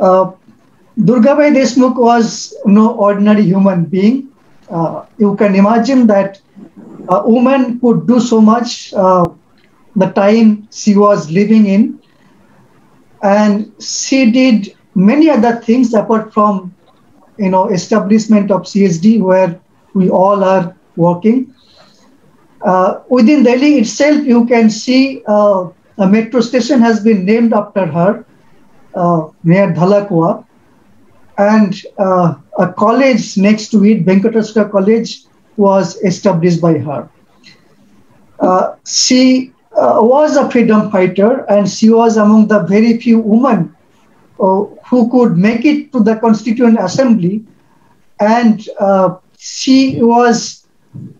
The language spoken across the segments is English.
Uh, Durgabai Deshmukh was no ordinary human being. You can imagine that a woman could do so much the time she was living in, and she did many other things apart from establishment of CSD where we all are working. Within Delhi itself, you can see a metro station has been named after her near Dhalakwa, and a college next to it, Venkateshwara College, was established by her. She was a freedom fighter, and she was among the very few women who could make it to the Constituent Assembly, and she was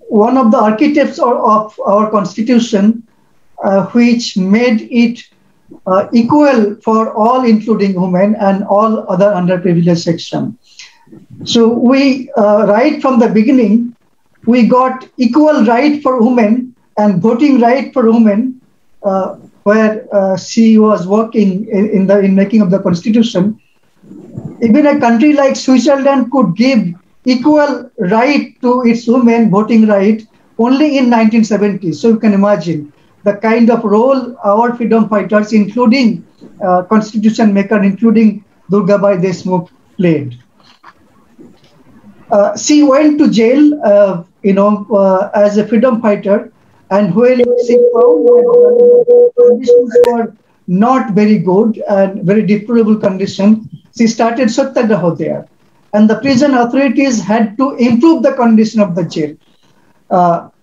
one of the architects of our Constitution, which made it equal for all, including women and all other underprivileged section. So we, right from the beginning, we got equal right for women and voting right for women, where she was working in making of the Constitution. Even a country like Switzerland could give equal right to its women voting right only in 1970. So you can imagine the kind of role our freedom fighters, including constitution maker, including Durgabai Deshmukh, played. She went to jail, as a freedom fighter, and when she found that the conditions were not very good and very deplorable condition, she started Satyagraha there. And the prison authorities had to improve the condition of the jail.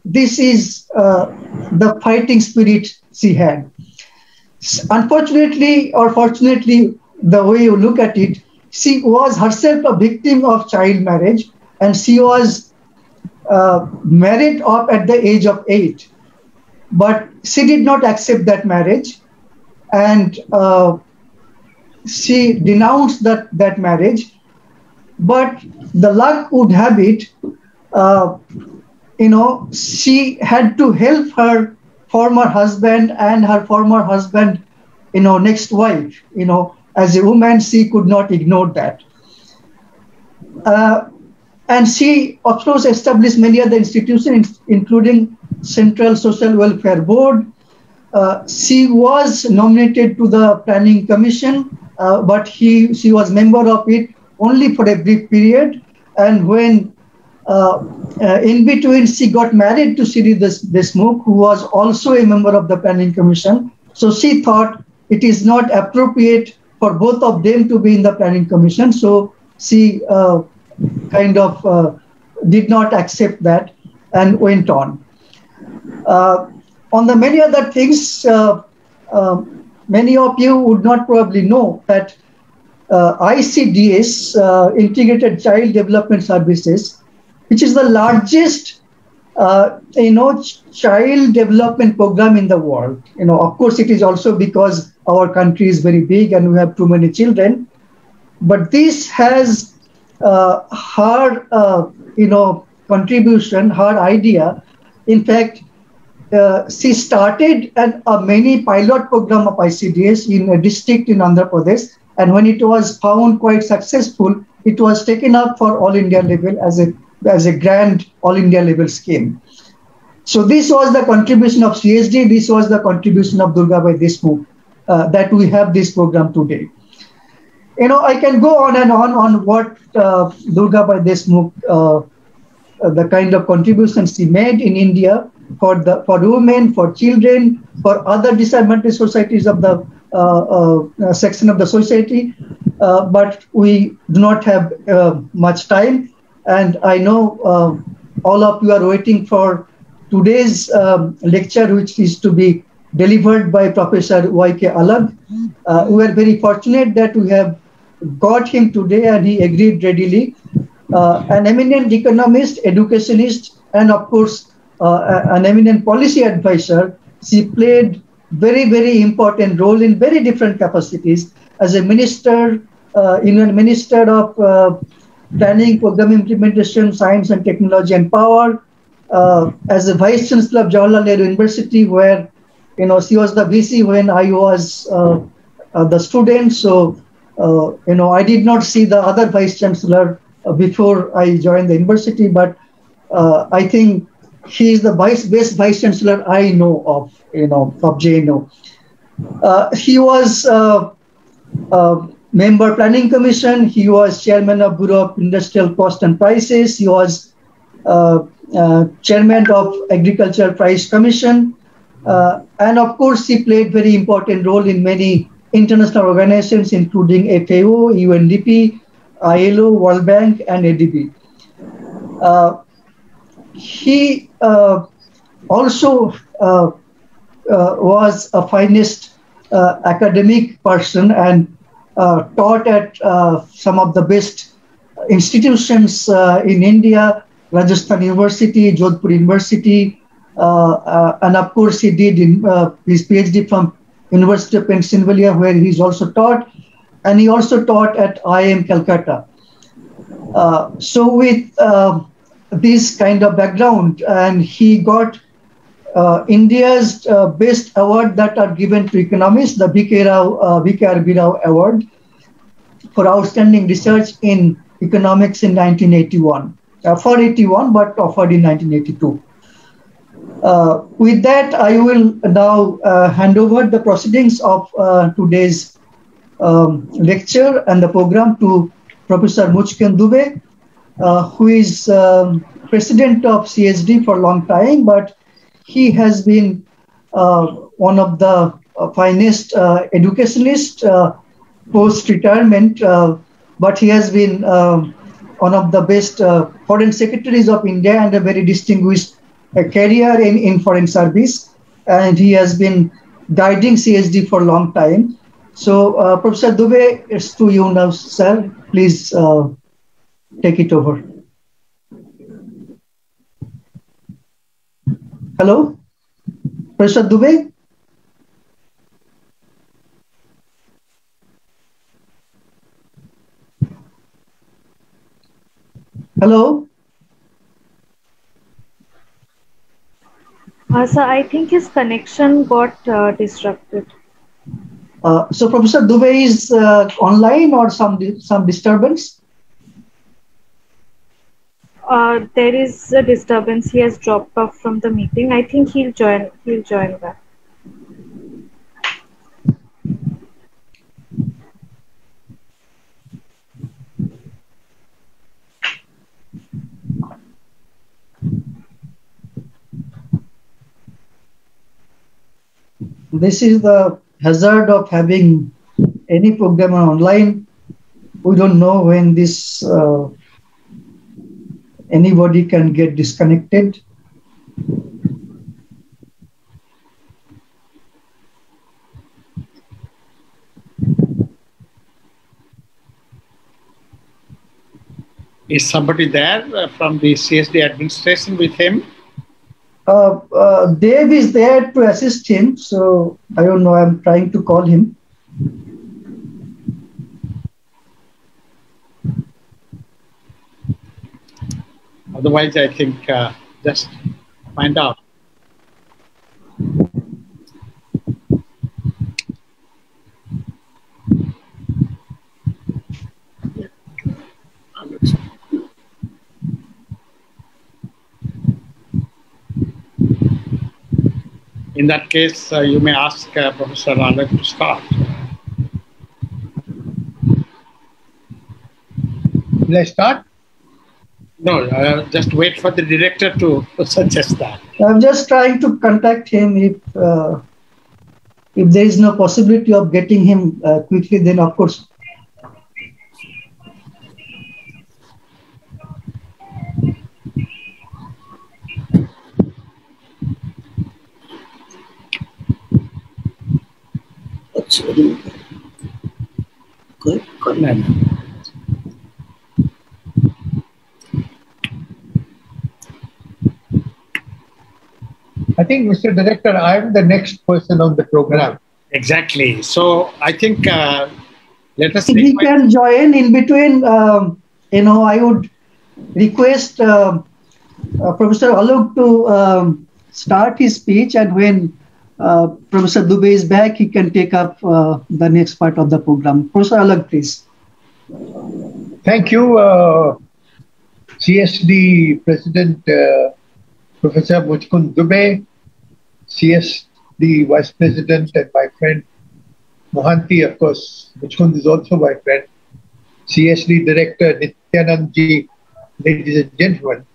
This is the fighting spirit she had. Unfortunately, or fortunately, the way you look at it, she was herself a victim of child marriage, and she was married off at the age of 8. But she did not accept that marriage, and she denounced that marriage. But the luck would have it, she had to help her former husband and her former husband, next wife. As a woman, she could not ignore that. And she, of course, established many other institutions, including Central Social Welfare Board. She was nominated to the Planning Commission, but she was member of it only for a brief period. And when in between she got married to Siri Deshmukh, who was also a member of the Planning Commission, so she thought it is not appropriate for both of them to be in the Planning Commission. So she kind of did not accept that and went on. On the many other things, many of you would not probably know that ICDS, Integrated Child Development Services, which is the largest, child development program in the world. Of course, it is also because our country is very big and we have too many children. But this has her, contribution, her idea. In fact, she started a mini pilot program of ICDS in a district in Andhra Pradesh. And when it was found quite successful, it was taken up for all India level as a grand all India level scheme. So this was the contribution of CSD. This was the contribution of Durgabai Deshmukh, that we have this program today. I can go on and on what Durgabai Deshmukh, the kind of contributions she made in India for women, for children, for other disadvantaged societies of the section of the society. But we do not have much time, and I know all of you are waiting for today's lecture, which is to be delivered by Professor Y.K. Alag. We are very fortunate that we have got him today, and he agreed readily. An eminent economist, educationist, and of course, an eminent policy advisor. She played very, very important role in very different capacities as a minister, Union Minister of Planning, Program Implementation, Science and Technology and Power, as a Vice Chancellor of Jawaharlal Nehru University, where she was the VC when I was the student. So I did not see the other vice chancellor before I joined the university, but I think he is the best vice chancellor I know of JNO. He was member planning commission. He was chairman of Bureau of Industrial Cost and Prices. He was chairman of Agricultural Price Commission. And of course, he played very important role in many international organizations, including FAO, UNDP, ILO, World Bank, and ADB. He also was a finest academic person and taught at some of the best institutions in India, Rajasthan University, Jodhpur University, and of course he did his PhD from University of Pennsylvania, where he's also taught, and he also taught at IIM Calcutta. So with this kind of background, and he got India's best award that are given to economists, the V.K.R.B. Rao Award for outstanding research in economics in 1981. For 81, but offered in 1982. With that, I will now hand over the proceedings of today's lecture and the program to Professor Muchkend Dubey, who is president of CSD for a long time, but he has been one of the finest educationalists post-retirement, but he has been one of the best foreign secretaries of India and a very distinguished career in foreign service. And he has been guiding CSD for a long time. So, Professor Dubey, it's to you now, sir. Please take it over. Hello, Professor Dubey? Hello? Sir, I think his connection got disrupted. So Professor Dubey is online or some disturbance? There is a disturbance. He has dropped off from the meeting. I think he'll join back. This is the hazard of having any program online. We don't know when this anybody can get disconnected. Is somebody there from the CSD administration with him? Dave is there to assist him, so I don't know. I'm trying to call him. Otherwise, I think just find out. In that case, you may ask Professor Alec to start. Will I start? No, just wait for the director to suggest that. I'm just trying to contact him. If there is no possibility of getting him quickly, then of course. Good. I think, Mr. Director, I am the next person on the program. Exactly. So I think let us. He can join in between. I would request Professor Alok to start his speech, and when Professor Dubey is back. He can take up the next part of the program. Professor Alag, please. Thank you, CSD President Professor Mujkund Dubey, CSD Vice President and my friend Mohanty, of course, Mujkund is also my friend, CSD Director Nityanand Ji, ladies and gentlemen.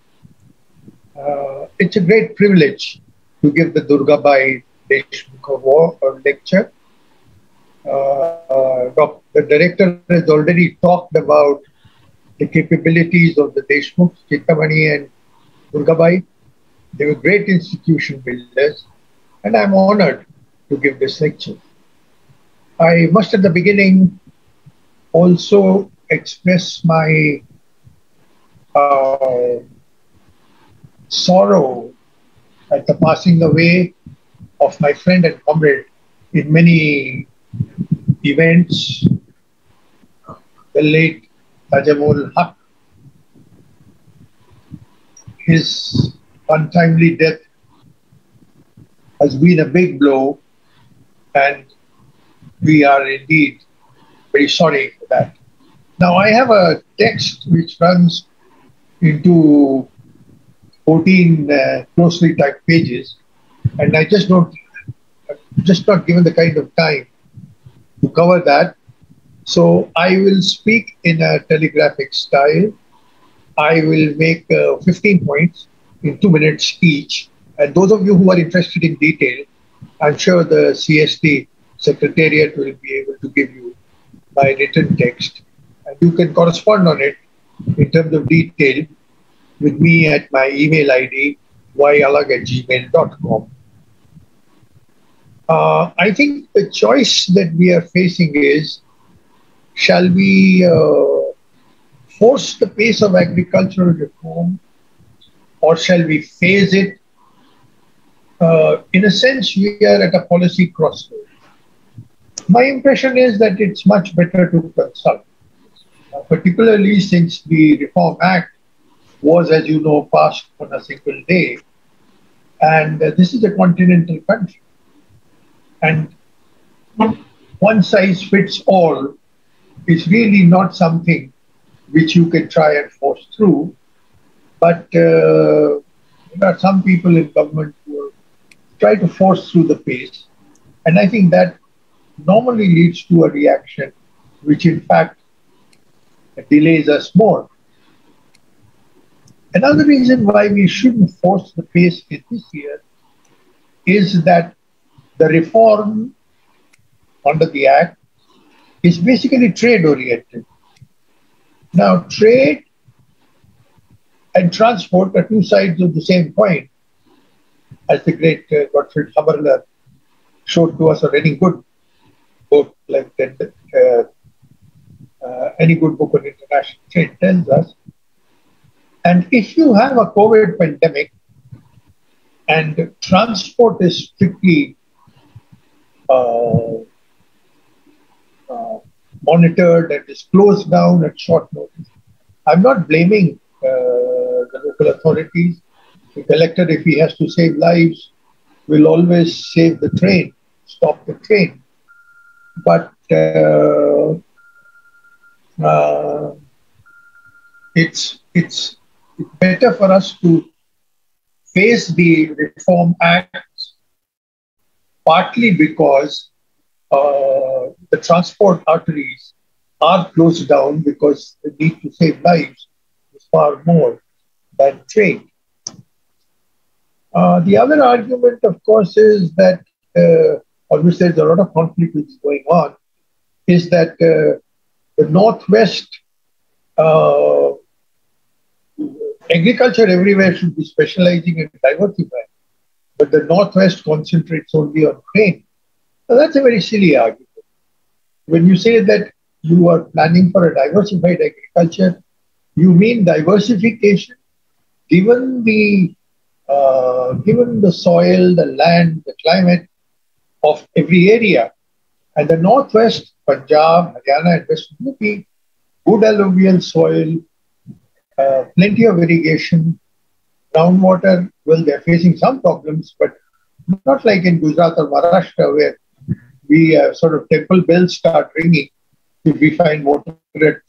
It's a great privilege to give the Durgabai Deshmukh Award lecture. The director has already talked about the capabilities of the Deshmukhs, Chintamani and Durgabai. They were great institution builders, and I'm honored to give this lecture. I must at the beginning also express my sorrow at the passing away of my friend and comrade in many events, the late Tajamul Haq. His untimely death has been a big blow, and we are indeed very sorry for that. Now, I have a text which runs into 14 closely typed pages, and I just not given the kind of time to cover that. So I will speak in a telegraphic style. I will make 15 points in 2 minutes each. And those of you who are interested in detail, I'm sure the CSD Secretariat will be able to give you my written text. And you can correspond on it in terms of detail with me at my email ID, yalag@gmail.com. I think the choice that we are facing is, shall we force the pace of agricultural reform, or shall we phase it? In a sense, we are at a policy crossroads. My impression is that it's much better to consult, particularly since the Reform Act was, as you know, passed on a single day. And this is a continental country. And one size fits all is really not something which you can try and force through. But there are some people in government who try to force through the pace. And I think that normally leads to a reaction which in fact delays us more. Another reason why we shouldn't force the pace in this year is that the reform under the Act is basically trade-oriented. Now, trade and transport are two sides of the same coin, as the great Gottfried Haberler showed to us, or any good book like that, any good book on international trade tells us. And if you have a COVID pandemic and transport is strictly monitored and is closed down at short notice, I'm not blaming the local authorities. The collector, if he has to save lives, will always save the train, stop the train. But it's better for us to face the Reform Act, partly because the transport arteries are closed down because the need to save lives is far more than trade. The other argument, of course, is that, always there's a lot of conflict which is going on, is that the Northwest, agriculture everywhere should be specializing and diversifying, but the Northwest concentrates only on grain. Now, that's a very silly argument. When you say that you are planning for a diversified agriculture, you mean diversification given the soil, the land, the climate of every area. And the Northwest, Punjab, Haryana, and West UP, good alluvial soil, plenty of irrigation, groundwater. Well, they're facing some problems, but not like in Gujarat or Maharashtra where we sort of temple bells start ringing if we find water at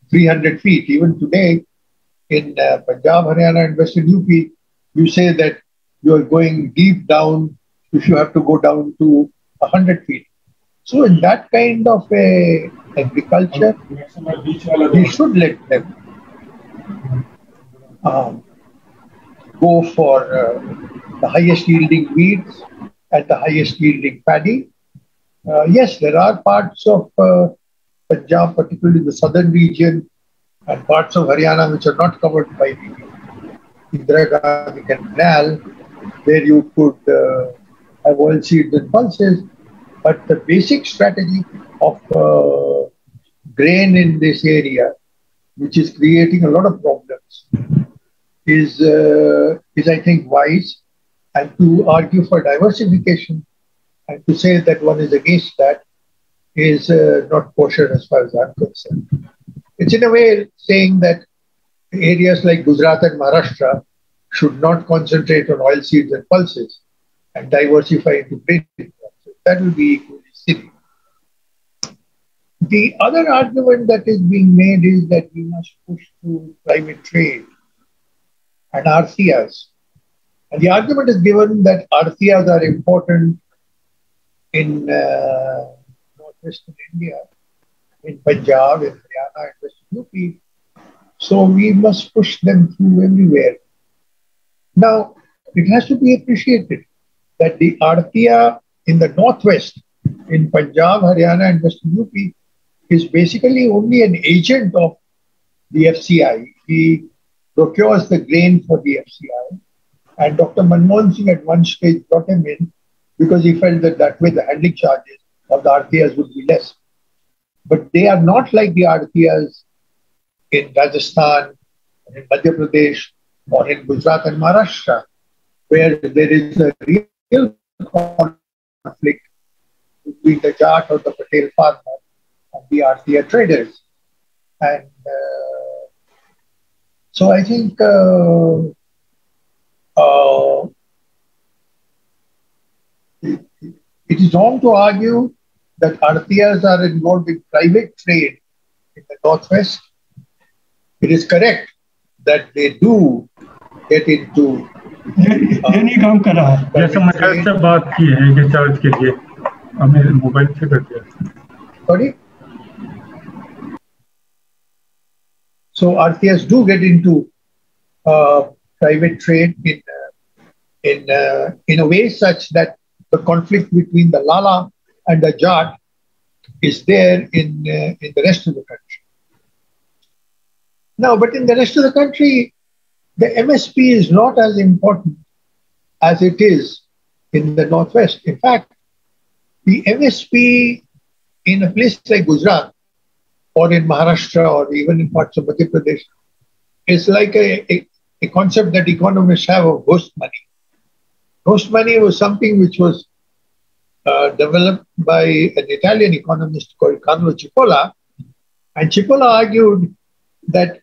300 feet. Even today in Punjab, Haryana and Western UP, you say that you are going deep down if you have to go down to 100 feet. So in that kind of a agriculture, we should let them go for the highest yielding weeds and the highest yielding paddy. Yes, there are parts of Punjab, particularly the southern region, and parts of Haryana which are not covered by the Indira Gandhi Canal, where you could have oilseeds and pulses. But the basic strategy of grain in this area, which is creating a lot of problems, is I think wise. And to argue for diversification and to say that one is against that is not kosher as far as I'm concerned. It's in a way saying that areas like Gujarat and Maharashtra should not concentrate on oilseeds and pulses and diversify into grain. That will be equally silly. The other argument that is being made is that we must push through private trade and RCRs. And the argument is given that RCRs are important in northwestern India, in Punjab, in Haryana, and Western UP. So we must push them through everywhere. Now, it has to be appreciated that the RTR in the northwest, in Punjab, Haryana, and Western UP, is basically only an agent of the FCI. He procures the grain for the FCI. And Dr. Manmohan Singh at one stage brought him in because he felt that that way the handling charges of the RTRs would be less. But they are not like the RTRs in Rajasthan, in Madhya Pradesh, or in Gujarat and Maharashtra, where there is a real conflict between the Jat or the Patel farmer and the RTR traders. And so I think it is wrong to argue that RTRs are involved in private trade in the northwest. It is correct that they do get into ये नहीं काम कर रहा है जैसे मैं से बात की है ये चार्ज के लिए हमें मोबाइल से कर दिया Sorry? So RTRs do get into private trade in a way such that the conflict between the Lala and the Jat is there in the rest of the country. Now, but in the rest of the country, the MSP is not as important as it is in the northwest. In fact, the MSP in a place like Gujarat or in Maharashtra or even in parts of Madhya Pradesh is like a concept that economists have of ghost money. Ghost money was something which was developed by an Italian economist called Carlo Cipolla. And Cipolla argued that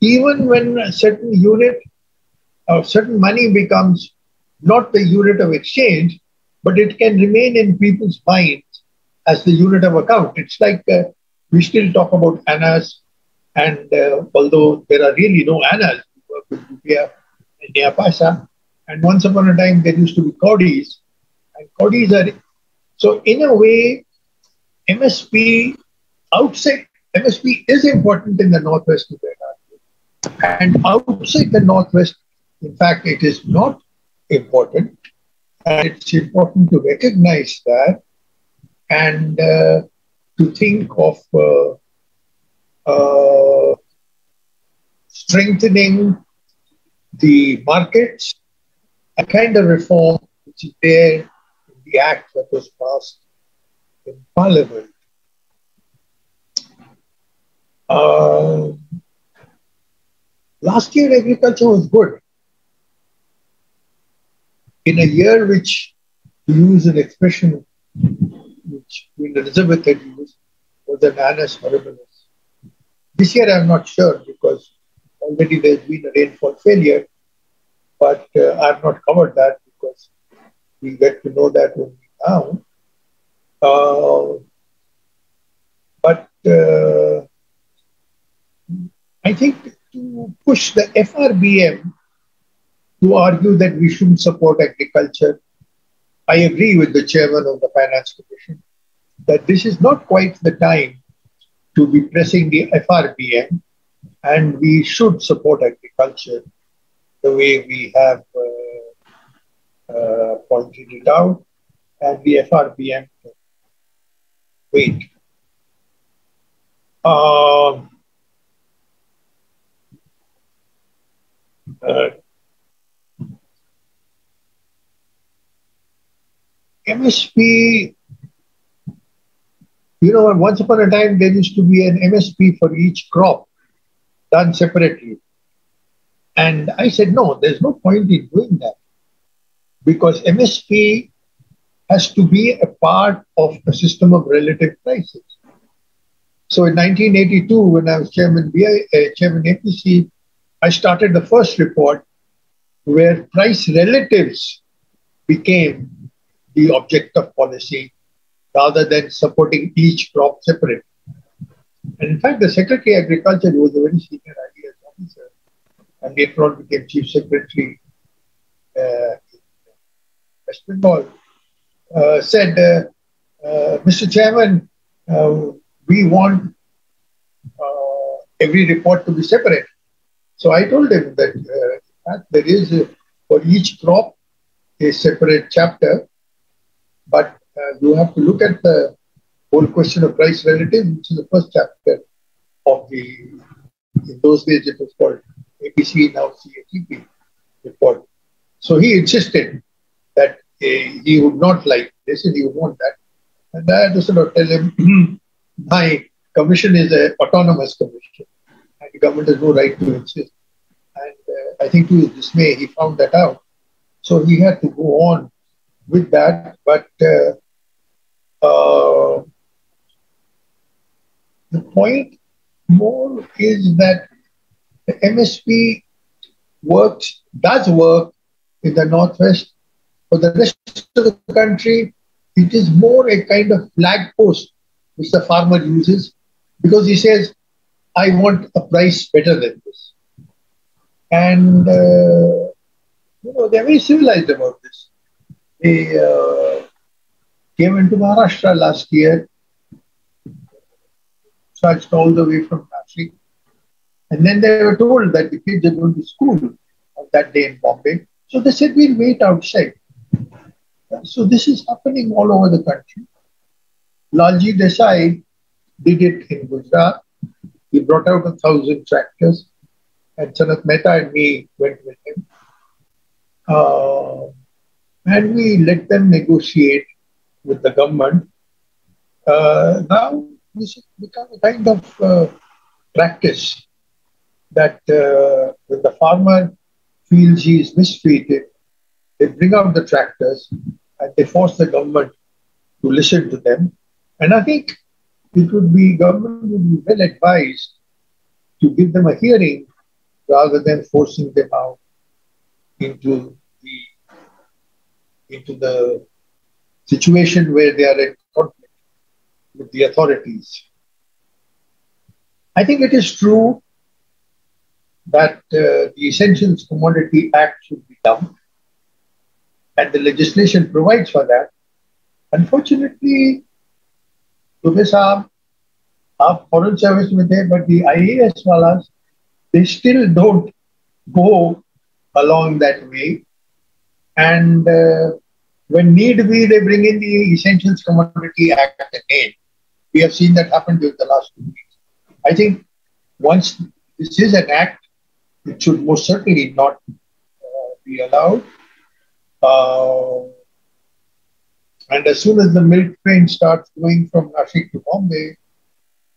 even when a certain unit or certain money becomes not the unit of exchange, but it can remain in people's minds as the unit of account. It's like we still talk about annas, and although there are really no annas, we work with rupiah and naya paisa, and once upon a time there used to be kaudis, and kaudis are, so in a way, MSP is important in the northwest of India, and outside the northwest, in fact, it is not important, and it's important to recognize that and to think of strengthening the markets, a kind of reform which is there in the act that was passed in Parliament. Last year, agriculture was good. In a year which, to use an expression which Queen Elizabeth had used, was an annus horribilis. This year, I'm not sure because already there's been a rainfall failure, but I've not covered that because We get to know that only now. But I think to push the FRBM to argue that we shouldn't support agriculture, I agree with the chairman of the Finance Commission that this is not quite the time to be pressing the FRBM, and we should support agriculture the way we have pointed it out, and the FRBM can wait. MSP, once upon a time there used to be an MSP for each crop done separately. And I said, no, there's no point in doing that because MSP has to be a part of a system of relative prices. So in 1982, when I was chairman APC, I started the first report where price relatives became the object of policy rather than supporting each crop separately. And in fact, the Secretary of Agriculture, who was a very senior IAS officer, and later on became Chief Secretary in West Bengal, said, Mr. Chairman, we want every report to be separate. So I told him that in fact, there is for each crop a separate chapter, but you have to look at the whole question of price relative, which is the first chapter of the, in those days it was called APC, now CATP report. So he insisted that he would not like this and he would want that. And I had to sort of tell him, my commission is an autonomous commission and the government has no right to insist. And I think to his dismay, he found that out. So he had to go on with that. But the point more is that the MSP does work in the Northwest. For the rest of the country, it is more a kind of flag post which the farmer uses because he says, I want a price better than this. And, they're very civilized about this. They came into Maharashtra last year, trudged all the way from Nashik. And then they were told that the kids are going to school on that day in Bombay. So they said, we'll wait outside. So this is happening all over the country. Lalji Desai did it in Gujarat. He brought out 1,000 tractors and Sanat Mehta and me went with him. And we let them negotiate with the government. Now this has become a kind of practice that when the farmer feels he is mistreated, they bring out the tractors and they force the government to listen to them. And I think government would be well advised to give them a hearing rather than forcing them out into the situation where they are in conflict with the authorities. I think it is true that the Essentials Commodity Act should be dumped, and the legislation provides for that. Unfortunately, Dubey Saab, our foreign service with them, but the IAS walas, they still don't go along that way. And when need be, they bring in the Essentials Commodity Act again. We have seen that happen during the last 2 weeks. I think once this is an act, it should most certainly not be allowed. And as soon as the milk train starts going from Nashik to Bombay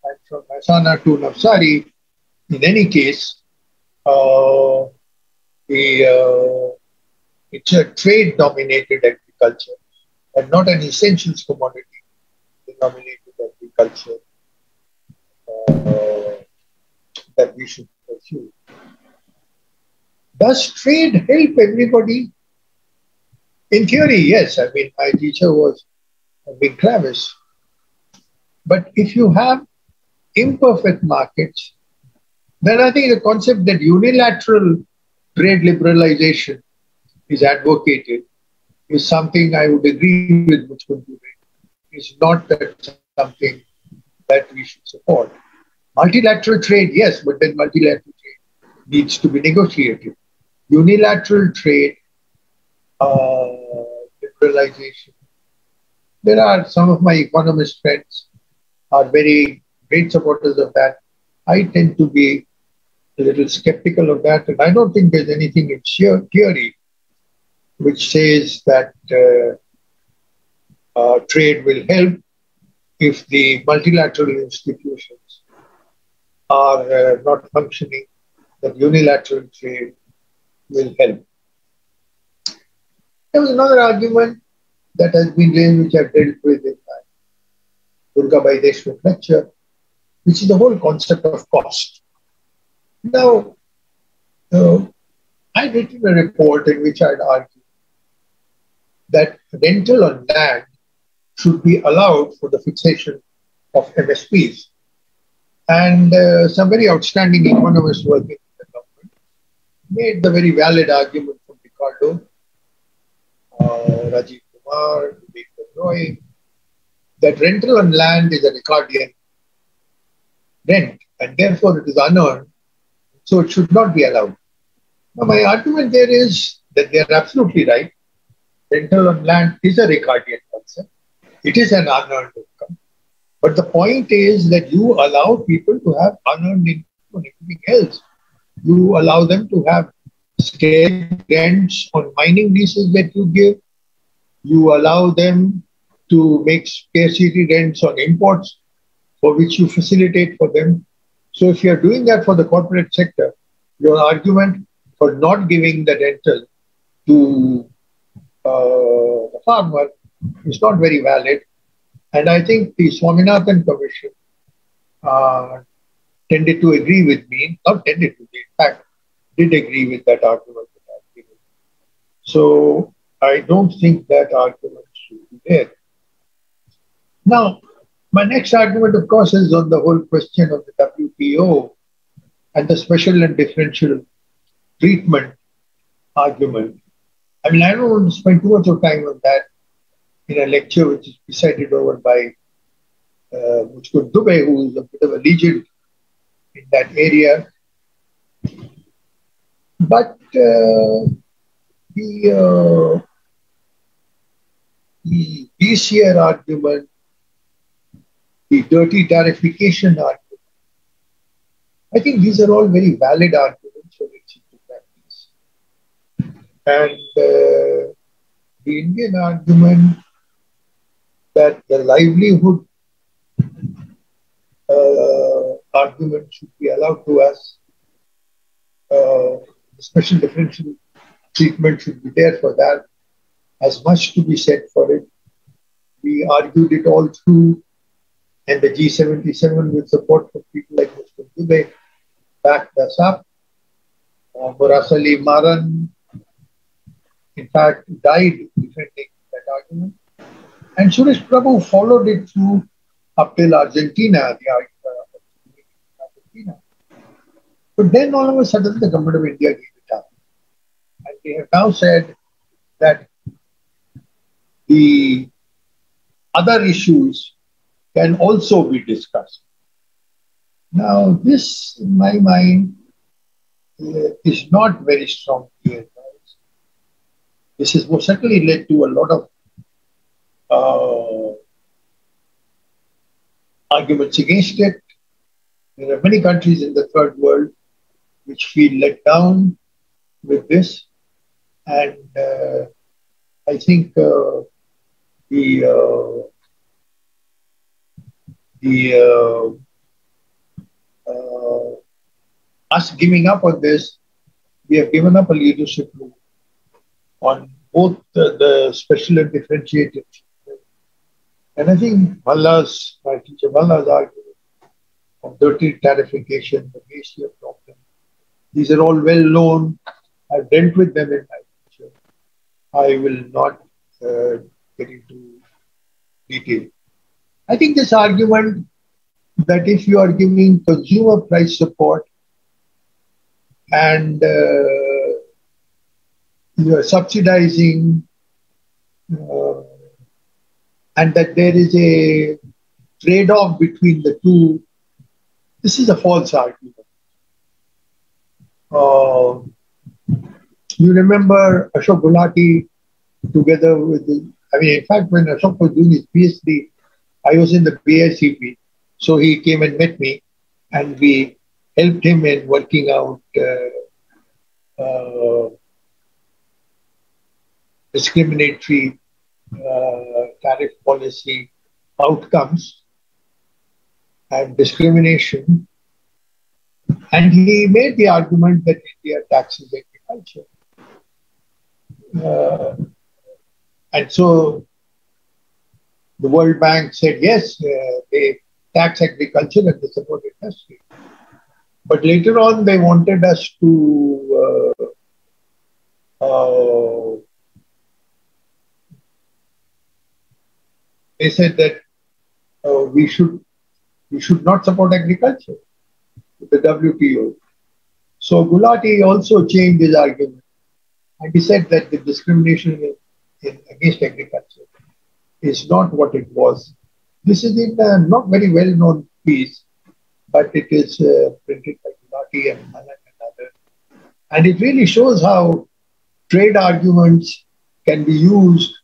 and from Mehsana to Navsari, in any case, it's a trade-dominated agriculture and not an essentials commodity-dominated agriculture that we should pursue. Does trade help everybody? In theory, yes. I mean, my teacher was a big Travis. But if you have imperfect markets, then I think the concept that unilateral trade liberalization is advocated is something I would agree with Mujkundu. It's not that something that we should support. Multilateral trade, yes, but then multilateral trade needs to be negotiated. Unilateral trade, liberalization. There are some of my economist friends are very great supporters of that. I tend to be a little skeptical of that, and I don't think there's anything in sheer theory which says that trade will help if the multilateral institutions are not functioning, that unilateral trade will help. There was another argument that has been raised, which I've dealt with in my Durgabai Deshmukh lecture, which is the whole concept of cost. Now, I'd written a report in which I'd argued that rental on land should be allowed for the fixation of MSPs. And some very outstanding economists working in the government made the very valid argument from Ricardo, Rajiv Kumar, Vivek Roy, that rental on land is a Ricardian rent, and therefore it is unearned, so it should not be allowed. Now, my argument there is that they are absolutely right. Rental on land is a Ricardian concept. It is an unearned income. But the point is that you allow people to have unearned income on everything else. You allow them to have scarce rents on mining leases that you give. You allow them to make scarcity rents on imports for which you facilitate for them. So if you're doing that for the corporate sector, your argument for not giving the rental to the farmer is not very valid. And I think the Swaminathan Commission tended to agree with me, not tended to, in fact, did agree with that argument that I've given. So I don't think that argument should be there. Now, my next argument, of course, is on the whole question of the WTO and the special and differential treatment argument. I mean, I don't want to spend too much of time on that in a lecture which is presided over by Mujkundu Dubey, who is a bit of a legend in that area. But the DCR argument, the dirty tarification argument, I think these are all very valid arguments for which to practice. And the Indian argument that the livelihood argument should be allowed to us, special differential treatment should be there for that. As much to be said for it. We argued it all through, and the G77 with support from people like Mr. Dubey backed us up. Murasali Maran, in fact, died defending that argument. And Suresh Prabhu followed it through up till Argentina, the argument of Argentina. But then all of a sudden, the government of India gave it up. And they have now said that the other issues can also be discussed. Now, this, in my mind, is not very strong advice. This has most certainly led to a lot of arguments against it. There are many countries in the third world which feel let down with this. And I think us giving up on this, we have given up a leadership role on both the special and differentiated. And I think my teacher Bhalla's argument of dirty tarification, the glacier problem, these are all well known. I've dealt with them in my lecture. I will not get into detail. I think this argument that if you are giving consumer price support and you are subsidizing uh, and that there is a trade-off between the two, this is a false argument. You remember Ashok Gulati together with in fact, when Ashok was doing his PhD, I was in the BICP. So he came and met me and we helped him in working out discriminatory tariff policy outcomes and discrimination. And he made the argument that India taxes agriculture. And so the World Bank said, yes, they tax agriculture and they support industry. But later on, they wanted us to they said that we should not support agriculture, the WTO. So Gulati also changed his argument and he said that the discrimination against agriculture is not what it was. This is in a not very well-known piece, but it is printed by Gulati and Malan and others. And it really shows how trade arguments can be used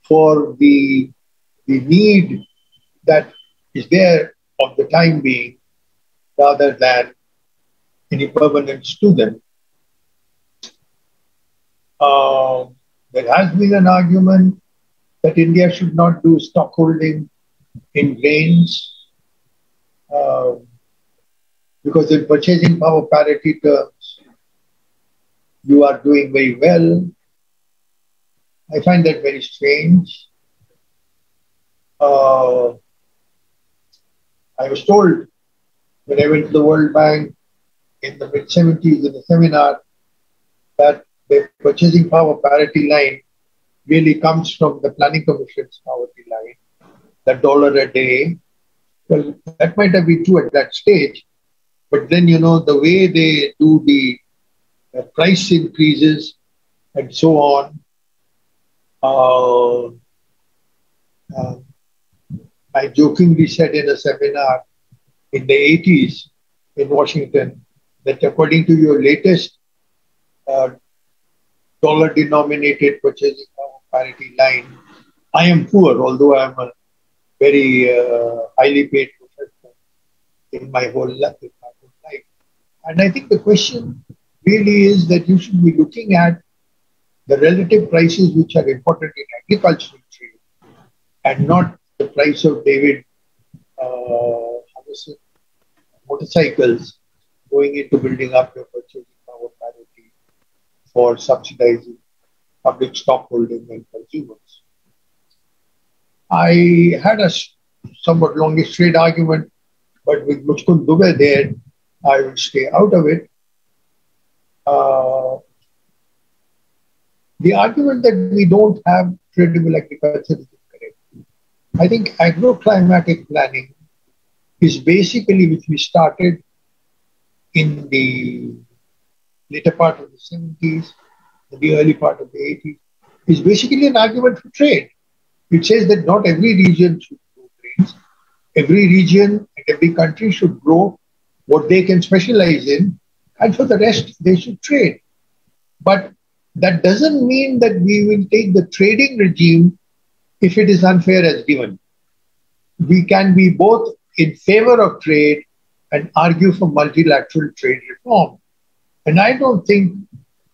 for the need that is there of the time being rather than any permanence to them. There has been an argument that India should not do stockholding in grains because in purchasing power parity terms, you are doing very well. I find that very strange. I was told when I went to the World Bank in the mid-70s in a seminar that the purchasing power parity line really comes from the Planning Commission's poverty line, the $1 a day. Well, that might have been true at that stage, but then, the way they do the price increases and so on, I jokingly said in a seminar in the 80s in Washington that according to your latest dollar-denominated purchasing power parity line, I am poor, although I am a very highly paid professional in my whole life. And I think the question really is that you should be looking at the relative prices which are important in agricultural trade and not the price of David motorcycles going into building up your purchasing power parity for subsidizing public stockholding and consumers. I had a somewhat longish trade argument, but with Muchkund Dubey there, I will stay out of it. The argument that we don't have tradable agriculture is incorrect. I think agroclimatic planning is basically, which we started in the later part of the 70s, the early part of the 80s, is basically an argument for trade. It says that not every region should grow grains. Every region and every country should grow what they can specialize in, and for the rest, they should trade. But that doesn't mean that we will take the trading regime if it is unfair as given. We can be both in favor of trade and argue for multilateral trade reform. And I don't think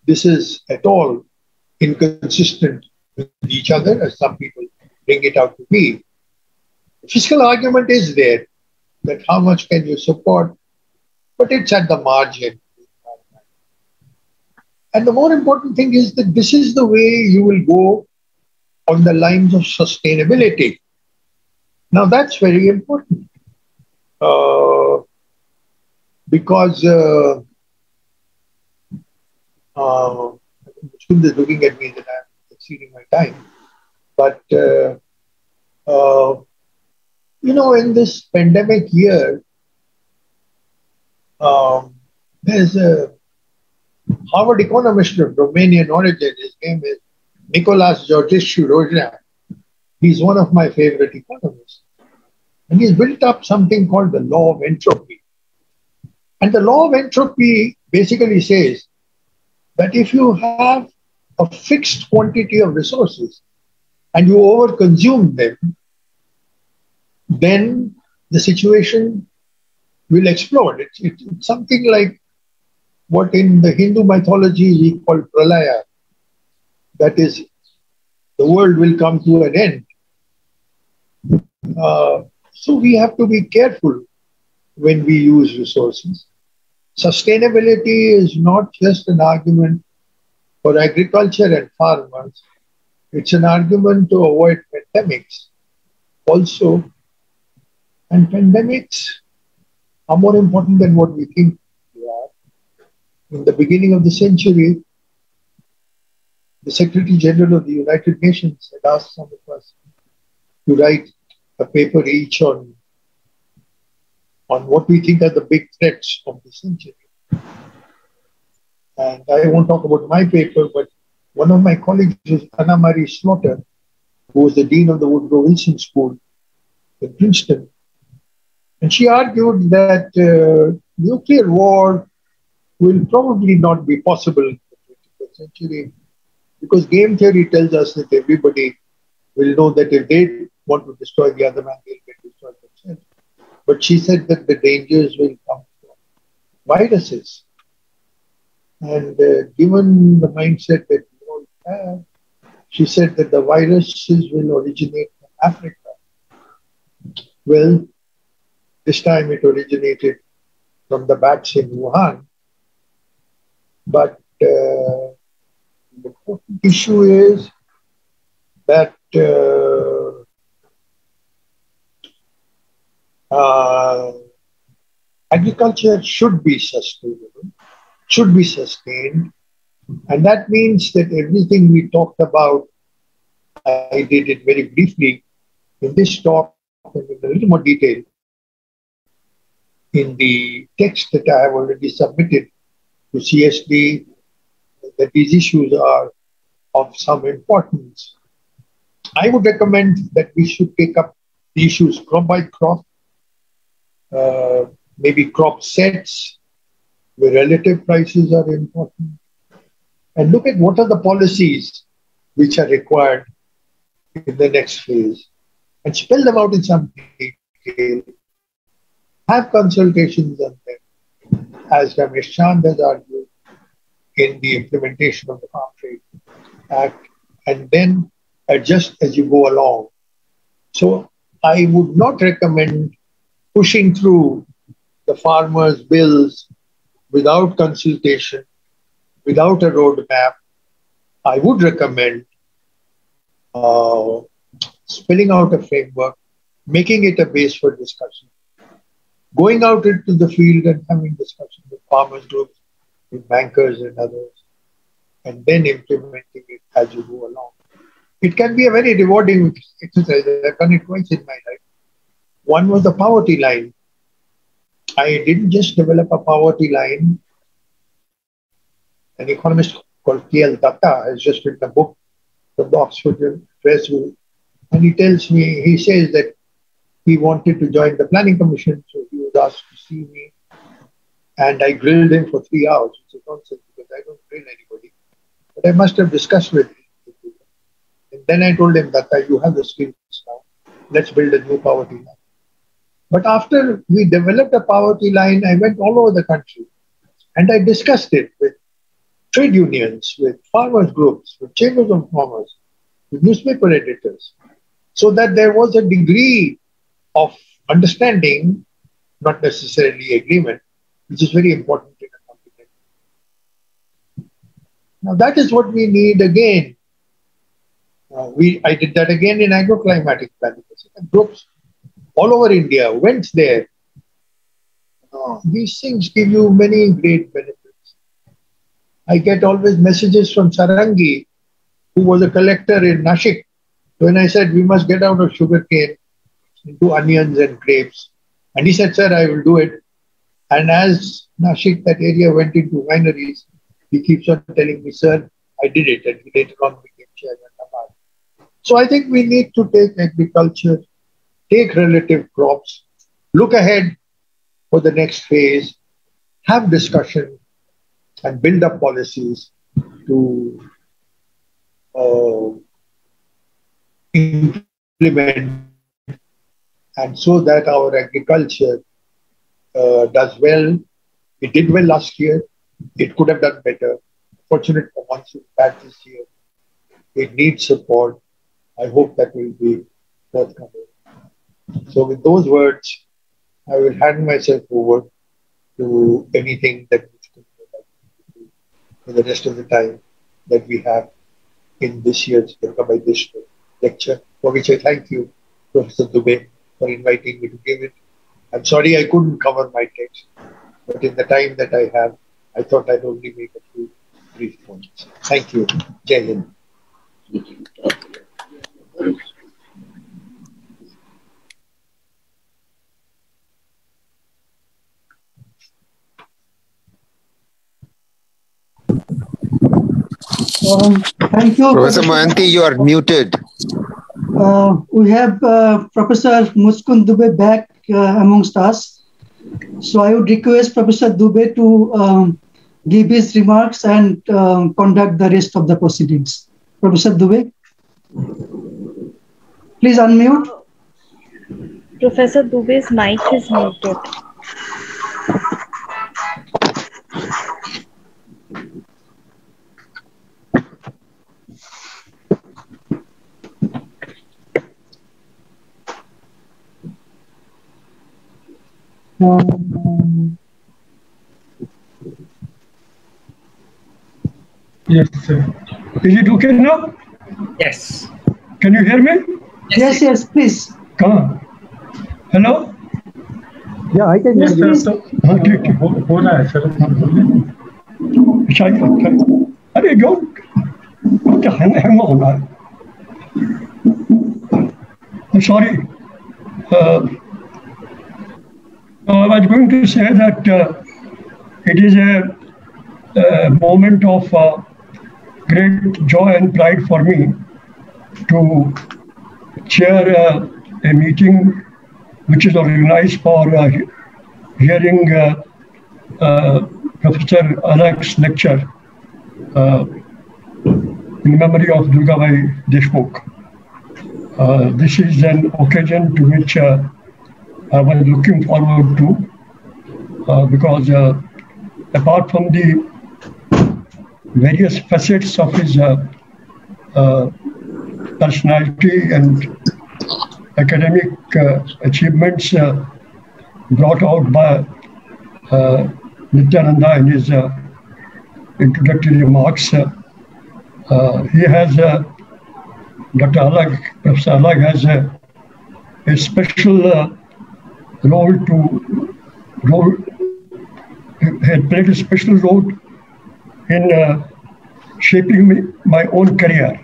this is at all inconsistent with each other, as some people bring it out to be. The fiscal argument is there, that how much can you support, but it's at the margin. And the more important thing is that this is the way you will go on the lines of sustainability. Now that's very important because Muchkund is looking at me that I'm exceeding my time. But, in this pandemic year, there's a Harvard economist of Romanian origin. His name is Nicolas Georgescu-Roegen. He's one of my favorite economists. And he's built up something called the law of entropy. And the law of entropy basically says that if you have a fixed quantity of resources and you overconsume them, then the situation will explode. It's something like what in the Hindu mythology we call pralaya. That is, the world will come to an end. So we have to be careful when we use resources. Sustainability is not just an argument for agriculture and farmers. It's an argument to avoid pandemics also. And pandemics are more important than what we think they are. In the beginning of the century, the Secretary General of the United Nations had asked some of us to write a paper each on what we think are the big threats of the century. And I won't talk about my paper, but one of my colleagues is Anna Marie Slaughter, who was the Dean of the Woodrow Wilson School in Princeton. And she argued that nuclear war will probably not be possible in the 21st century because game theory tells us that everybody will know that if they want to destroy the other man, they'll get destroyed themselves. But she said that the dangers will come from viruses. And given the mindset that we all have, she said that the viruses will originate from Africa. Well, this time it originated from the bats in Wuhan. But the important issue is that agriculture should be sustainable, should be sustained. And that means that everything we talked about, I did it very briefly in this talk and in a little more detail in the text that I have already submitted to CSD, that these issues are of some importance. I would recommend that we should take up the issues crop by crop, maybe crop sets, where relative prices are important, and look at what are the policies which are required in the next phase, and spell them out in some detail. Have consultations on them, as Ramesh Chand has argued in the implementation of the Farm Trade Act, and then adjust as you go along. So I would not recommend pushing through the farmers' bills without consultation, without a roadmap. I would recommend spelling out a framework, making it a base for discussion, going out into the field and having discussions with farmers groups, with bankers and others, and then implementing it as you go along. It can be a very rewarding exercise. I've done it twice in my life. One was the poverty line. I didn't just develop a poverty line. An economist called K.L. Datta has just written a book from the Oxford Press, and he says that he wanted to join the Planning Commission, so he was asked to see me, and I grilled him for 3 hours, which is nonsense because I don't grill anybody. But I must have discussed with him. And then I told him that you have the skills now. Let's build a new poverty line. But after we developed a poverty line, I went all over the country and I discussed it with trade unions, with farmers groups, with chambers of commerce, with newspaper editors, so that there was a degree of understanding, not necessarily agreement, which is very important in a company. Now that is what we need again. I did that again in agroclimatic planning. Groups all over India went there. These things give you many great benefits. I get always messages from Sarangi who was a collector in Nashik, when I said we must get out of sugarcane into onions and grapes. And he said, sir, I will do it. And as Nashik, that area went into wineries, he keeps on telling me, sir, I did it. And he later on became chairman of ARD. So I think we need to take agriculture, take relative crops, look ahead for the next phase, have discussion, and build up policies to implement, and so that our agriculture does well. It did well last year. It could have done better. Fortunate for monsoon bad this year. It needs support. I hope that will be forthcoming. So with those words, I will hand myself over to anything that we do for the rest of the time that we have in this year's Durgabai lecture, for which I thank you, Professor Dubey, for inviting me to give it. I'm sorry I couldn't cover my text, but in the time that I have, I thought I'd only make a few brief points. Thank you. Jai Hind. Thank you. Professor Mohanty, you are muted. We have Professor Muskund Dubey back amongst us. So I would request Professor Dubey to give his remarks and conduct the rest of the proceedings. Professor Dubey, please unmute. Professor Dubey's mic is muted. Yes, sir. Is it okay now? Yes. Can you hear me? Yes, yes, please. Come on. Hello? Yeah, I can hear you. हाँ ठीक ठीक हो रहा है sir अरे जो क्या hang हो रहा है sorry I was going to say that it is a moment of great joy and pride for me to chair a meeting which is organized for hearing Professor Alak's lecture in memory of Durgabai Deshmukh. This is an occasion to which I was looking forward to because apart from the various facets of his personality and academic achievements brought out by Nityananda in his introductory remarks, he has Dr. Alag, Professor Alag has a special had played a special role in shaping my own career.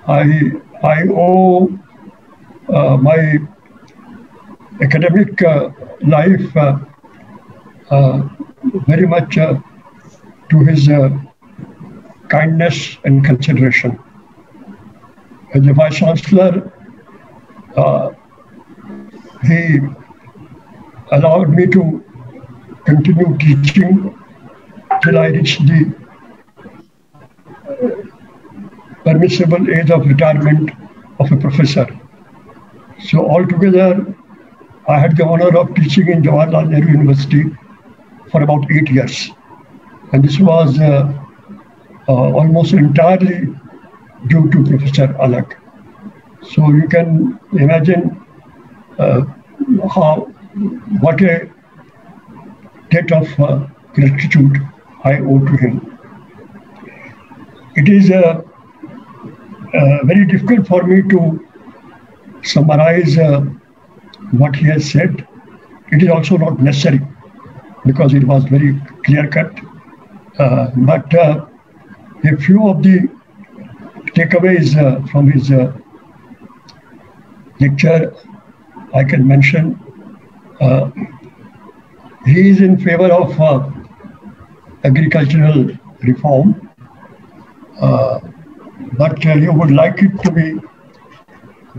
I owe my academic life very much to his kindness and consideration. As a Vice Chancellor, he allowed me to continue teaching till I reached the permissible age of retirement of a professor. So altogether, I had the honor of teaching in Jawaharlal Nehru University for about 8 years. And this was almost entirely due to Professor Alag. So you can imagine what a debt of gratitude I owe to him. It is very difficult for me to summarize what he has said. It is also not necessary because it was very clear cut. But a few of the takeaways from his lecture, I can mention he is in favor of agricultural reform, but he would like it to be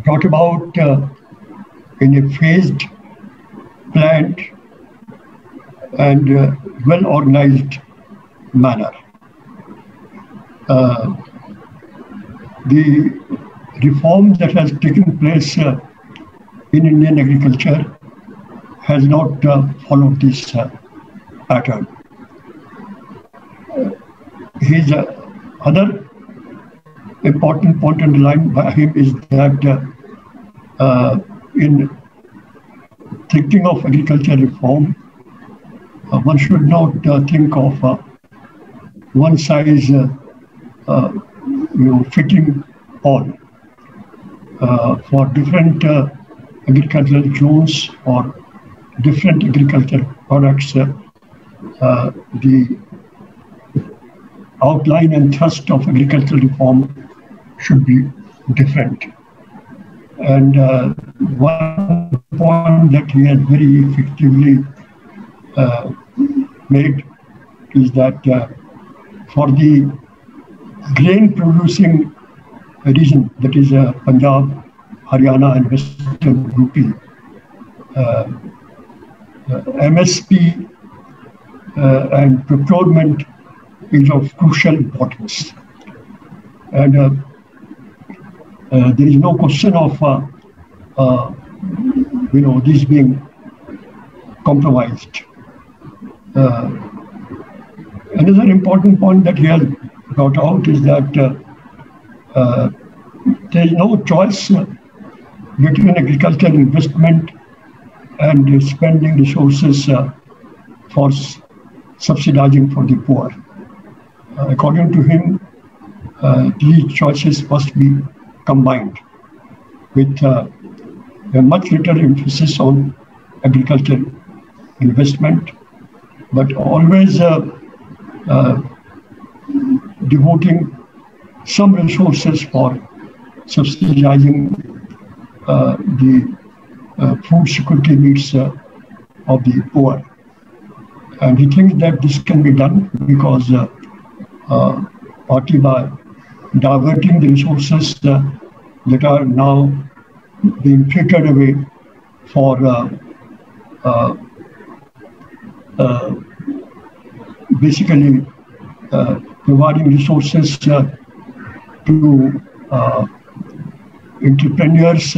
brought about in a phased, planned, and well-organized manner. The reform that has taken place in Indian agriculture has not followed this pattern. His other important point underlined by him is that in thinking of agriculture reform, one should not think of one size fitting all. For different agricultural zones or different agricultural products, the outline and thrust of agricultural reform should be different. And one point that he has very effectively made is that for the grain producing region, that is Punjab, Haryana and Western UP, MSP and procurement is of crucial importance. And there is no question of this being compromised. Another important point that he has brought out is that there is no choice between agricultural investment and spending resources for subsidizing for the poor. According to him, these choices must be combined with a much greater emphasis on agricultural investment, but always devoting some resources for subsidizing the food security needs of the poor. And he thinks that this can be done because partly by diverting the resources that are now being frittered away for basically providing resources to entrepreneurs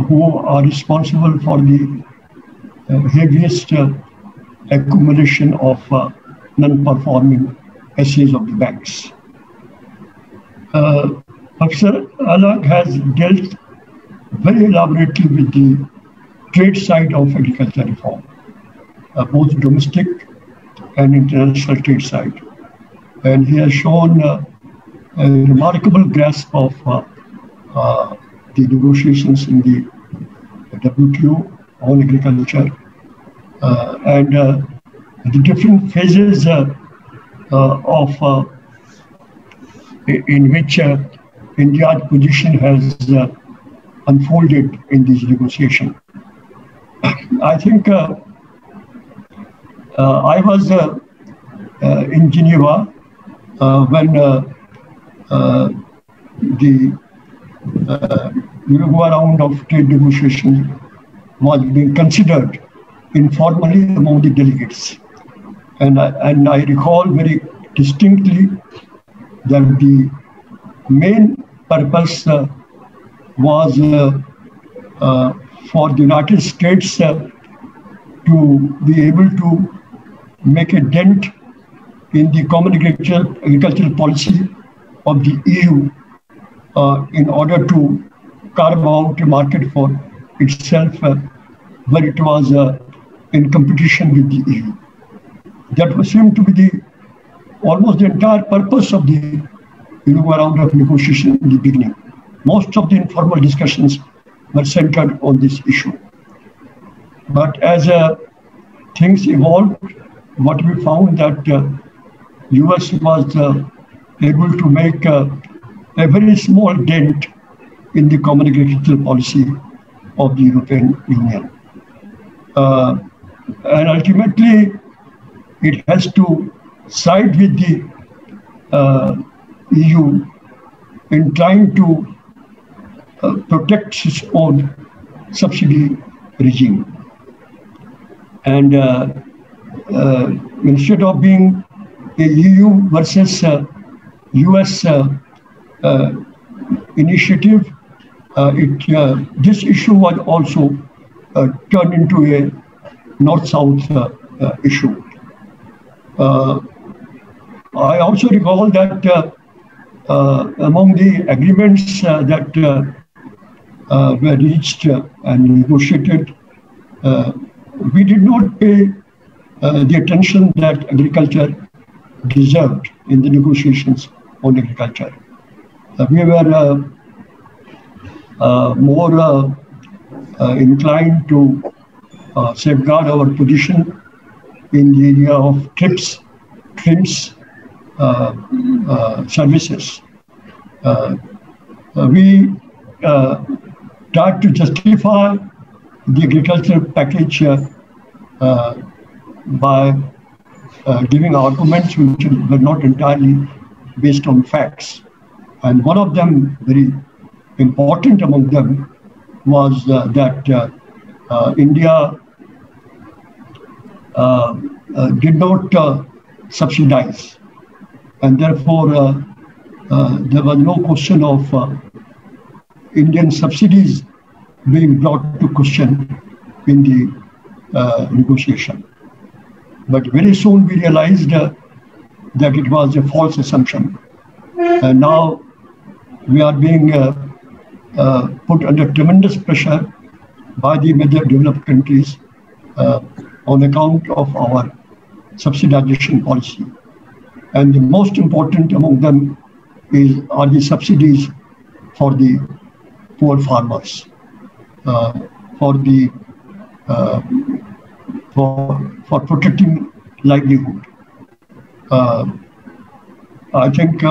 who are responsible for the heaviest accumulation of non-performing assets of the banks. Professor Alag has dealt very elaborately with the trade side of agriculture reform, both domestic and international trade side. And he has shown a remarkable grasp of the negotiations in the WTO on agriculture and the different phases in which India's position has unfolded in this negotiation. I think I was in Geneva when the Uruguay round of trade negotiations was being considered informally among the delegates. And I recall very distinctly that the main purpose was for the United States to be able to make a dent in the common agricultural policy of the EU in order to carve out a market for itself where it was in competition with the EU. That seemed to be almost the entire purpose of the Uruguay round of negotiation in the beginning. Most of the informal discussions were centered on this issue. But as things evolved, what we found that US was able to make a very small dent in the common agricultural policy of the European Union. And ultimately, it has to side with the EU in trying to protect its own subsidy regime. And instead of being a EU versus US initiative, this issue was also turned into a North-South issue. I also recall that among the agreements that were reached and negotiated, we did not pay the attention that agriculture deserved in the negotiations on agriculture. We were more inclined to safeguard our position in the area of trims, services. We tried to justify the agricultural package by giving arguments which were not entirely based on facts. And one of them, very important among them, was that India did not subsidize, and therefore there was no question of Indian subsidies being brought to question in the negotiation. But very soon we realized that it was a false assumption. And now we are being put under tremendous pressure by the major developed countries on account of our subsidization policy. And the most important among them are the subsidies for the poor farmers, for protecting livelihood. I think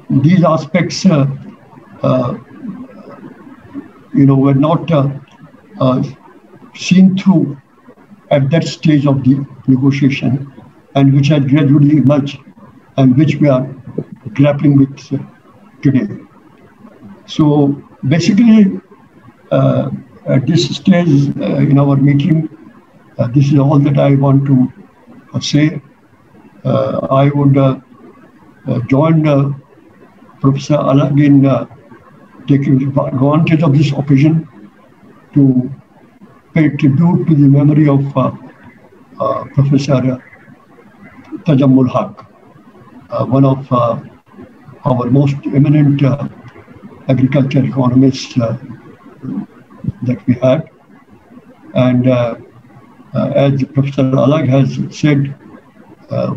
these aspects, were not seen through at that stage of the negotiation, and which had gradually emerged, and which we are grappling with today. So basically, at this stage in our meeting, this is all that I want to say. I would join Professor Alag in taking advantage of this occasion to pay tribute to the memory of Professor Tajammul Haq, one of our most eminent agriculture economists that we had. And as Professor Alag has said,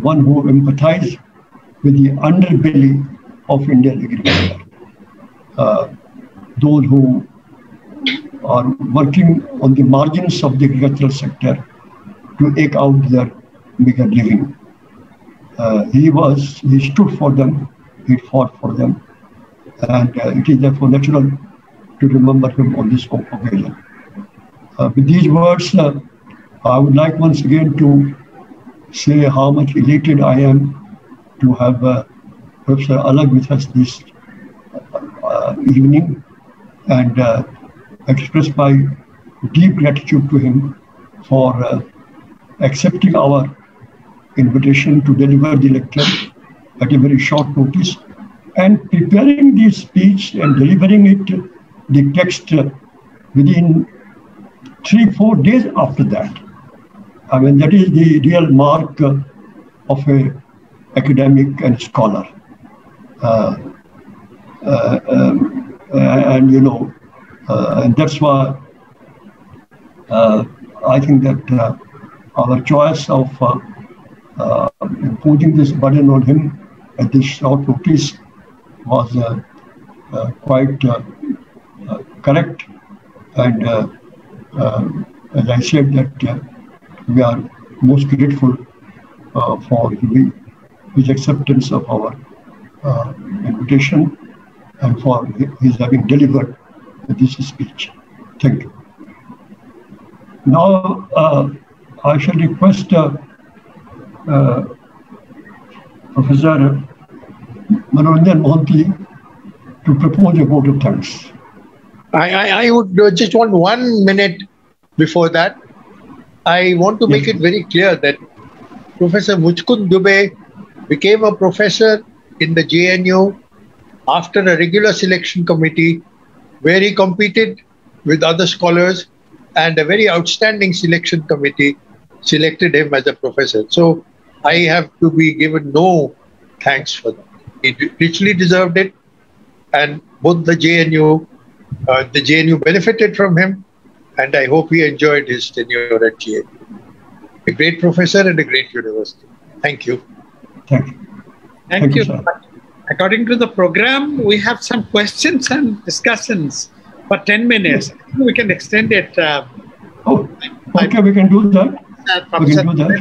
one who empathized with the underbelly of Indian agriculture. Those who are working on the margins of the agricultural sector to eke out their bigger living. He stood for them, he fought for them, and it is therefore natural to remember him on this occasion. With these words, I would like once again to say how much elated I am to have Professor Alag with us this evening, and express my deep gratitude to him for accepting our invitation to deliver the lecture at a very short notice, and preparing the speech and delivering it, the text, within 3-4 days after that. I mean, that is the real mark of an academic and scholar. And that's why I think that our choice of putting this burden on him at this short notice was quite correct. And as I said, that we are most grateful for his acceptance of our invitation and for his having delivered this speech. Thank you. Now, I shall request Professor Manoranjan Mohanty to propose a vote of thanks. I would just want 1 minute before that. I want to make it very clear that Professor Mujkund Dubey became a professor in the JNU after a regular selection committee where he competed with other scholars, and a very outstanding selection committee selected him as a professor. So I have to be given no thanks for that. He richly deserved it, and both the JNU benefited from him, and I hope he enjoyed his tenure at JNU. A great professor and a great university. Thank you. Thank you. Thank you. Sir. According to the program, we have some questions and discussions for 10 minutes. We can extend it. Okay, we can do that.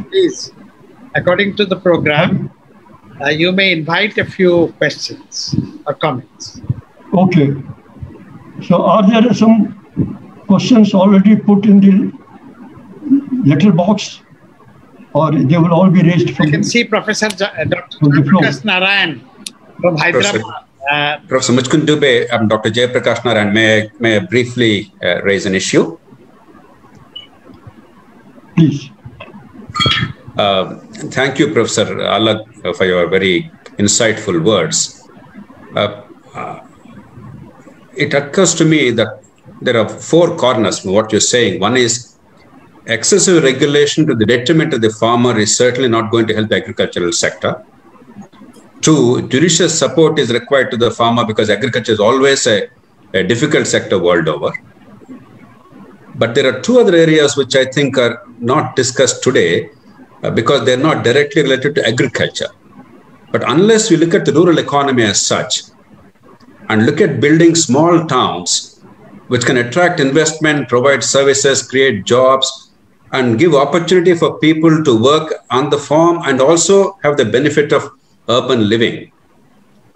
Please, according to the program, you may invite a few questions or comments. Okay. So are there some questions already put in the letter box, or they will all be raised from? I can see Professor Dr. Prakash Narayan from Hyderabad. Professor Mujkund Dubey, I'm Dr. Jayaprakash Narayan. May I briefly raise an issue? Please. Thank you, Professor Alag, for your very insightful words. It occurs to me that there are 4 corners from what you're saying. One is excessive regulation to the detriment of the farmer is certainly not going to help the agricultural sector. 2, judicious support is required to the farmer because agriculture is always a difficult sector world over. But there are 2 other areas which I think are not discussed today because they're not directly related to agriculture. But unless we look at the rural economy as such and look at building small towns which can attract investment, provide services, create jobs, and give opportunity for people to work on the farm and also have the benefit of urban living,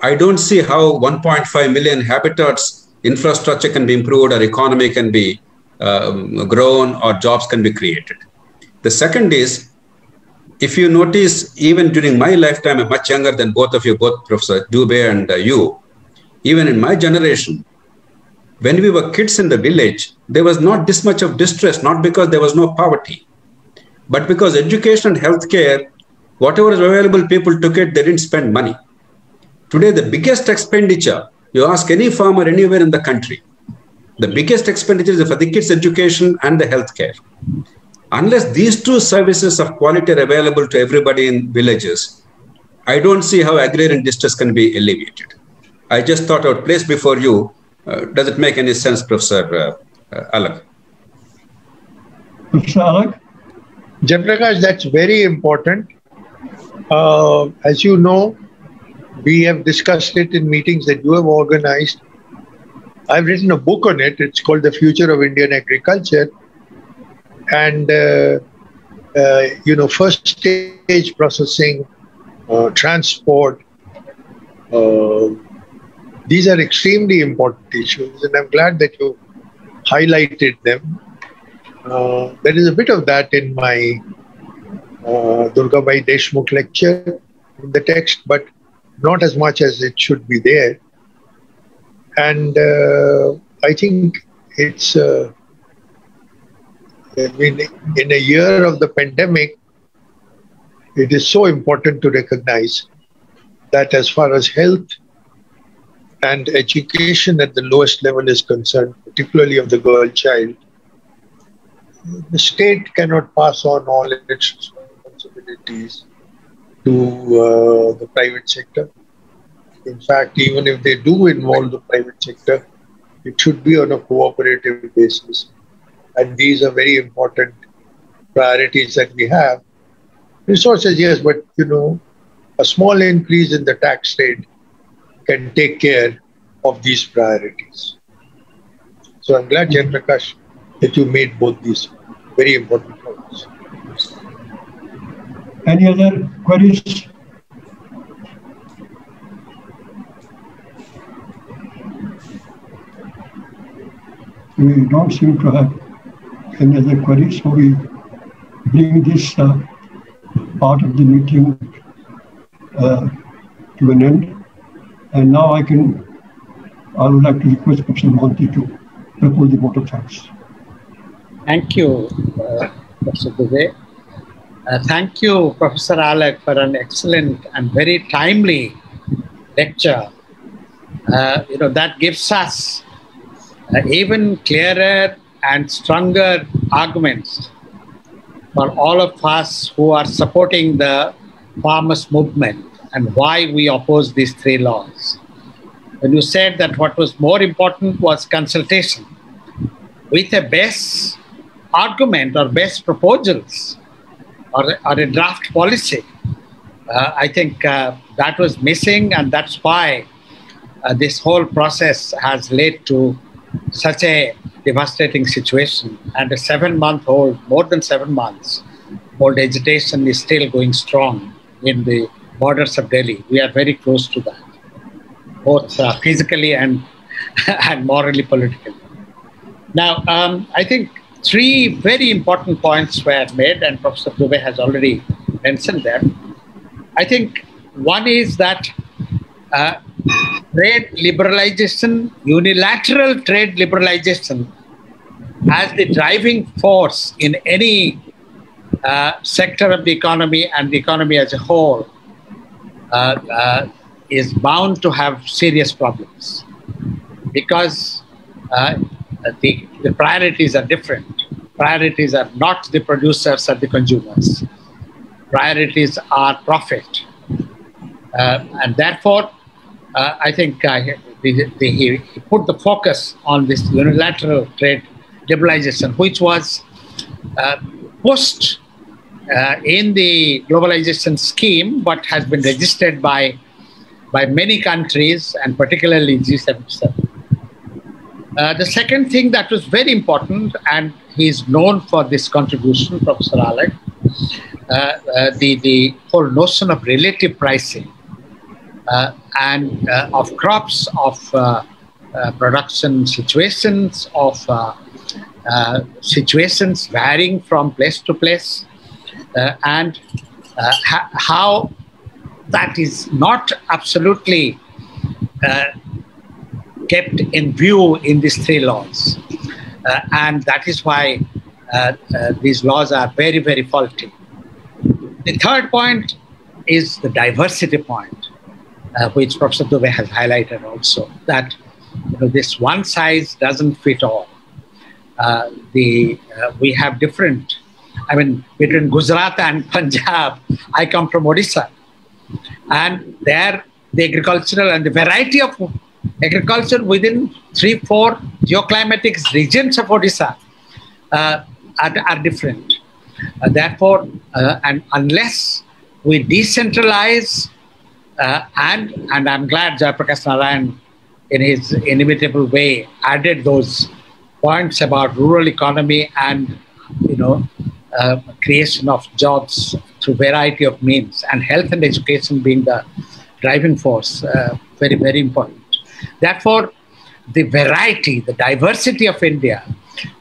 I don't see how 1.5 million habitats infrastructure can be improved or economy can be grown or jobs can be created. The second is, if you notice, even during my lifetime, I'm much younger than both of you, both Professor Dubey and you, even in my generation, when we were kids in the village, there was not this much of distress, not because there was no poverty, but because education and healthcare, whatever is available, people took it, they didn't spend money. Today, the biggest expenditure, you ask any farmer anywhere in the country, the biggest expenditure is for the kids' education and the healthcare. Unless these 2 services of quality are available to everybody in villages, I don't see how agrarian distress can be alleviated. I just thought I would place before you, does it make any sense, Professor Alag? Professor Alag? Jayaprakash, that's very important. As you know, we have discussed it in meetings that you have organized. I've written a book on it. It's called The Future of Indian Agriculture. And, first stage processing, transport, these are extremely important issues. And I'm glad that you highlighted them. There is a bit of that in my Durgabai Deshmukh lecture in the text, but not as much as it should be there. And I think it's in a year of the pandemic, it is so important to recognize that as far as health and education at the lowest level is concerned, particularly of the girl child, the state cannot pass on all its responsibilities to the private sector. In fact, even if they do involve the private sector, it should be on a cooperative basis. And these are very important priorities that we have. Resources, yes, but a small increase in the tax rate can take care of these priorities. So I'm glad, Jayaprakash, that you made both these very important points. Any other queries? we don't seem to have any other queries, so we bring this part of the meeting to an end. And now I would like to request Professor Mohanty to propose the vote of thanks. Thank you, Professor Dubey. Thank you, Professor Alec, for an excellent and very timely lecture. That gives us even clearer and stronger arguments for all of us who are supporting the farmers' movement and why we oppose these three laws. When you said that what was more important was consultation with a best argument or best proposals or a draft policy, I think that was missing, and that's why this whole process has led to such a devastating situation. And a 7-month-old, more than 7 months old agitation is still going strong in the borders of Delhi. We are very close to that, both physically and morally, politically. Now, I think 3 very important points were made, and Professor Dubey has already mentioned them. I think one is that trade liberalization, unilateral trade liberalization, as the driving force in any sector of the economy and the economy as a whole, is bound to have serious problems, because the priorities are different. Priorities are not the producers or the consumers. Priorities are profit. And therefore, I think he put the focus on this unilateral trade liberalization, which was pushed in the globalization scheme, but has been registered by many countries, and particularly G77. The second thing that was very important, and he's known for this contribution, Professor Alec, the whole notion of relative pricing and of crops, of production situations, of situations varying from place to place, and how that is not absolutely kept in view in these 3 laws. And that is why these laws are very, very faulty. The third point is the diversity point, which Professor Dubey has highlighted also, that this one size doesn't fit all. We have different, between Gujarat and Punjab, I come from Odisha, and there the agricultural and the variety of agriculture within 3-4 geoclimatic regions of Odisha are different. Therefore, and unless we decentralize, and I'm glad Jayaprakash Narayan, in his inimitable way, added those points about rural economy and creation of jobs through variety of means, and health and education being the driving force, very, very important. Therefore, the variety, the diversity of India,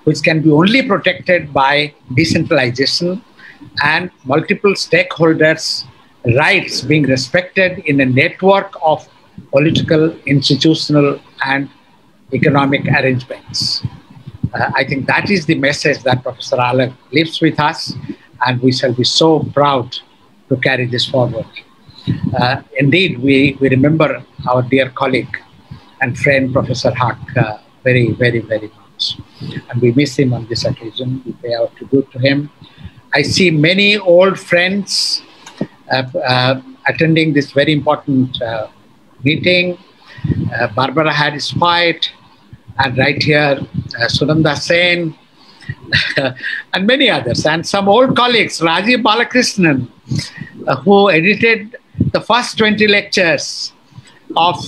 which can be only protected by decentralization and multiple stakeholders' rights being respected in a network of political, institutional, and economic arrangements. I think that is the message that Professor Alec leaves with us, and we shall be so proud to carry this forward. Indeed, we remember our dear colleague and friend, Professor Huq, very, very, very much. And we miss him on this occasion. We pay our tribute to him. I see many old friends attending this very important meeting. Barbara Harris White, and right here, Sunanda Sen, and many others, and some old colleagues, Rajiv Balakrishnan, who edited the first 20 lectures of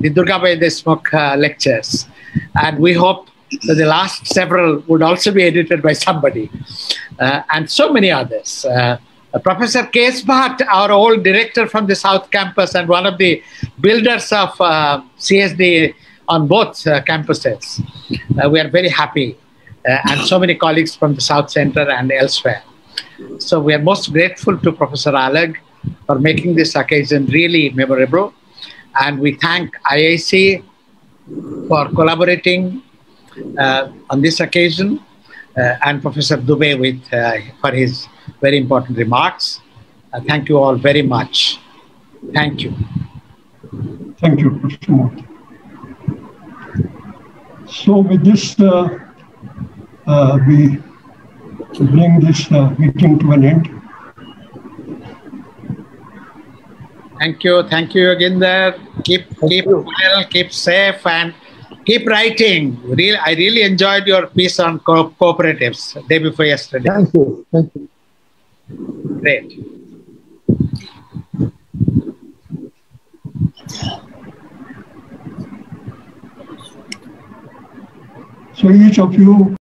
the Durgabai Deshmukh lectures. And we hope that the last several would also be edited by somebody, and so many others. Professor K.S. Bhatt, our old director from the South Campus and one of the builders of CSD on both campuses. We are very happy, and so many colleagues from the South Center and elsewhere. So we are most grateful to Professor Alag for making this occasion really memorable. And we thank IIC for collaborating on this occasion, and Professor Dubey for his very important remarks. Thank you all very much. Thank you. Thank you, Professor Mohan. So with this, we bring this meeting to an end. Thank you. Thank you again there. Keep well, keep safe, and keep writing. I really enjoyed your piece on cooperatives day before yesterday. Thank you. Thank you. Great. So each of you